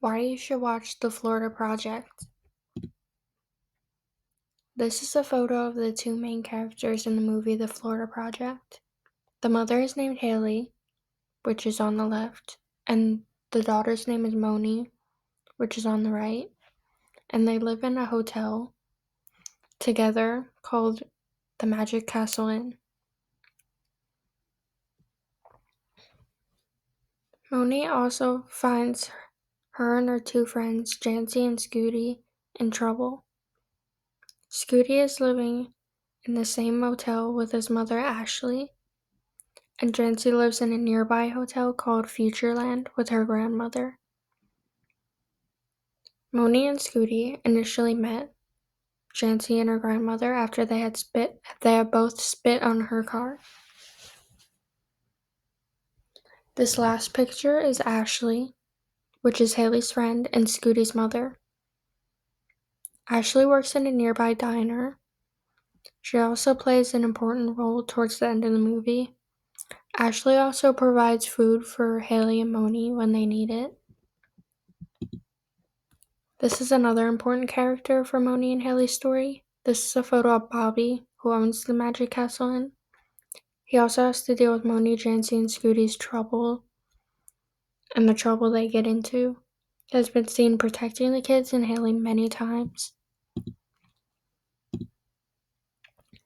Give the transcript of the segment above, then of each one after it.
Why you should watch The Florida Project. This is a photo of the two main characters in the movie The Florida Project. The mother is named Haley, which is on the left, and the daughter's name is Moni, which is on the right, and they live in a hotel together called the Magic Castle Inn. Moni also finds her and her two friends, Jancy and Scooty, in trouble. Scooty is living in the same motel with his mother Ashley, and Jancy lives in a nearby hotel called Futureland with her grandmother. Moni and Scooty initially met Jancy and her grandmother after they had both spit on her car. This last picture is Ashley, which is Haley's friend and Scooty's mother. Ashley works in a nearby diner. She also plays an important role towards the end of the movie. Ashley also provides food for Haley and Moni when they need it. This is another important character for Moni and Haley's story. This is a photo of Bobby, who owns the Magic Castle Inn. He also has to deal with Moni, Jancy, and Scooty's trouble and the trouble they get into. He has been seen protecting the kids and Haley many times.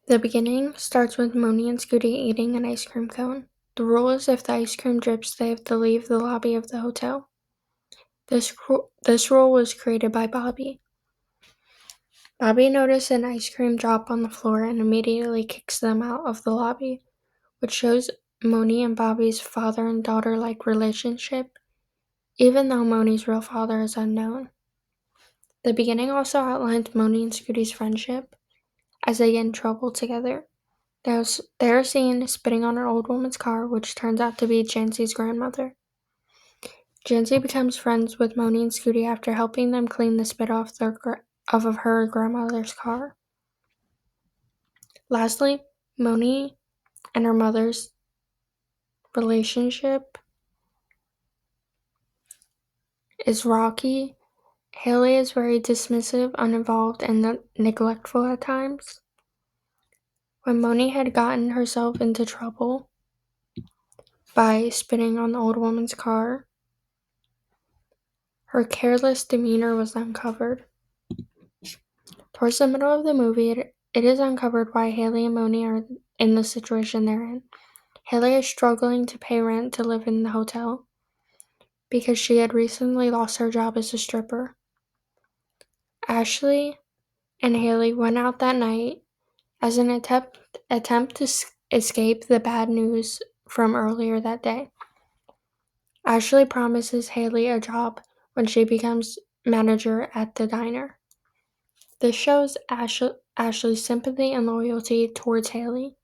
The beginning starts with Moni and Scooty eating an ice cream cone. The rule is if the ice cream drips, they have to leave the lobby of the hotel. This rule was created by Bobby. Bobby noticed an ice cream drop on the floor and immediately kicks them out of the lobby, which shows Moni and Bobby's father and daughter-like relationship, even though Moni's real father is unknown. The beginning also outlines Moni and Scooty's friendship as they get in trouble together. They are seen spitting on an old woman's car, which turns out to be Jancy's grandmother. Jancy becomes friends with Moni and Scooty after helping them clean the spit off of her grandmother's car. Lastly, Moni and her mother's relationship is rocky. Haley is very dismissive, uninvolved, and neglectful at times. When Moni had gotten herself into trouble by spitting on the old woman's car, her careless demeanor was uncovered. Towards the middle of the movie, it is uncovered why Haley and Moni are in the situation they're in. Haley is struggling to pay rent to live in the hotel because she had recently lost her job as a stripper. Ashley and Haley went out that night as an attempt to escape the bad news from earlier that day. Ashley promises Haley a job when she becomes manager at the diner. This shows Ashley's sympathy and loyalty towards Haley.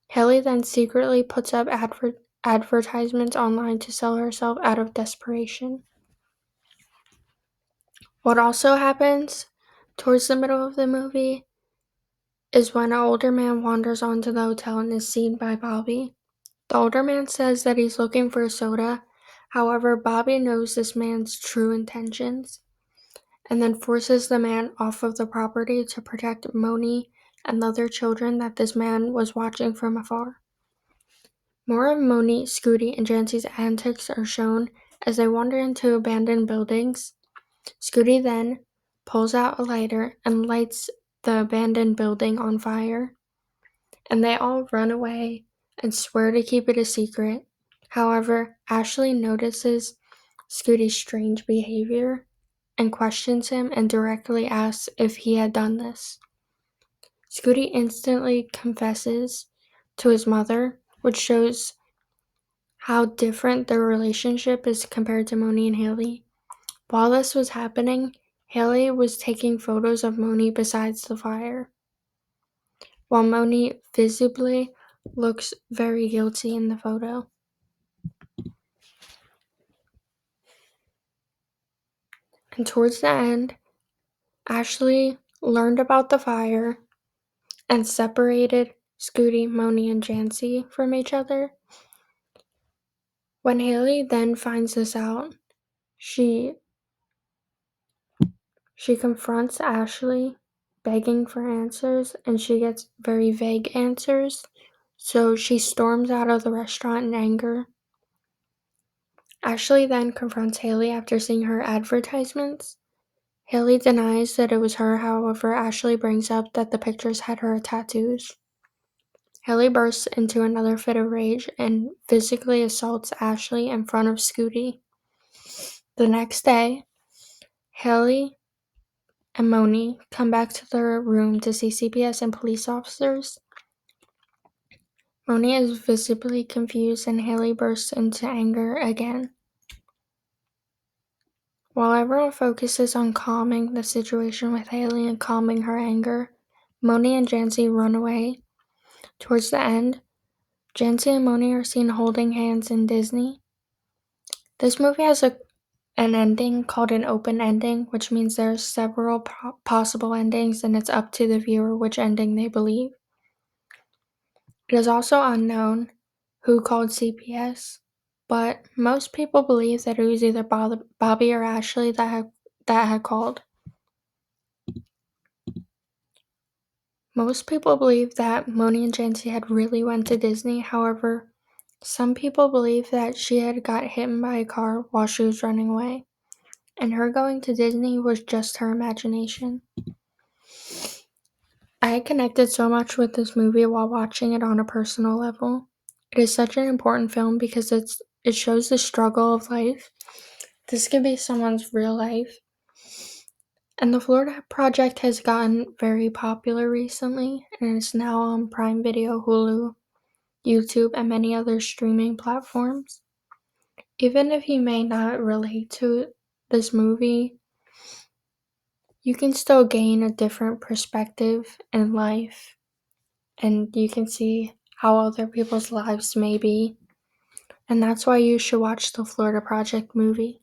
Haley then secretly puts up advertisements online to sell herself out of desperation. What also happens towards the middle of the movie is when an older man wanders onto the hotel and is seen by Bobby. The older man says that he's looking for a soda. However, Bobby knows this man's true intentions and then forces the man off of the property to protect Moni and the other children that this man was watching from afar. More of Moni, Scooty, and Jancy's antics are shown as they wander into abandoned buildings. Scooty then pulls out a lighter and lights the abandoned building on fire, and they all run away and swear to keep it a secret. However, Ashley notices Scooty's strange behavior and questions him and directly asks if he had done this. Scooty instantly confesses to his mother, which shows how different their relationship is compared to Moni and Haley. While this was happening, Haley was taking photos of Moni beside the fire, while Moni visibly looks very guilty in the photo. And towards the end, Ashley learned about the fire and separated Scooty, Moni, and Jancy from each other. When Haley then finds this out, she She confronts Ashley, begging for answers, and she gets very vague answers, so she storms out of the restaurant in anger. Ashley then confronts Haley after seeing her advertisements. Haley denies that it was her, however, Ashley brings up that the pictures had her tattoos. Haley bursts into another fit of rage and physically assaults Ashley in front of Scooty. The next day, Haley and Moni come back to their room to see CPS and police officers. Moni is visibly confused and Haley bursts into anger again. While everyone focuses on calming the situation with Haley and calming her anger, Moni and Jancy run away. Towards the end, Jancy and Moni are seen holding hands in Disney. This movie has an ending called an open ending, which means there are several possible endings and it's up to the viewer which ending they believe. It is also unknown who called CPS, but most people believe that it was either Bobby or Ashley that had called. Most people believe that Moni and Jancy had really went to Disney. However, some people believe that she had got hit by a car while she was running away, and her going to Disney was just her imagination. I connected so much with this movie while watching it on a personal level. It is such an important film because it shows the struggle of life. This could be someone's real life. And the Florida Project has gotten very popular recently, and it's now on Prime Video, Hulu, YouTube, and many other streaming platforms. Even if you may not relate to this movie, you can still gain a different perspective in life, and you can see how other people's lives may be. And that's why you should watch the Florida Project movie.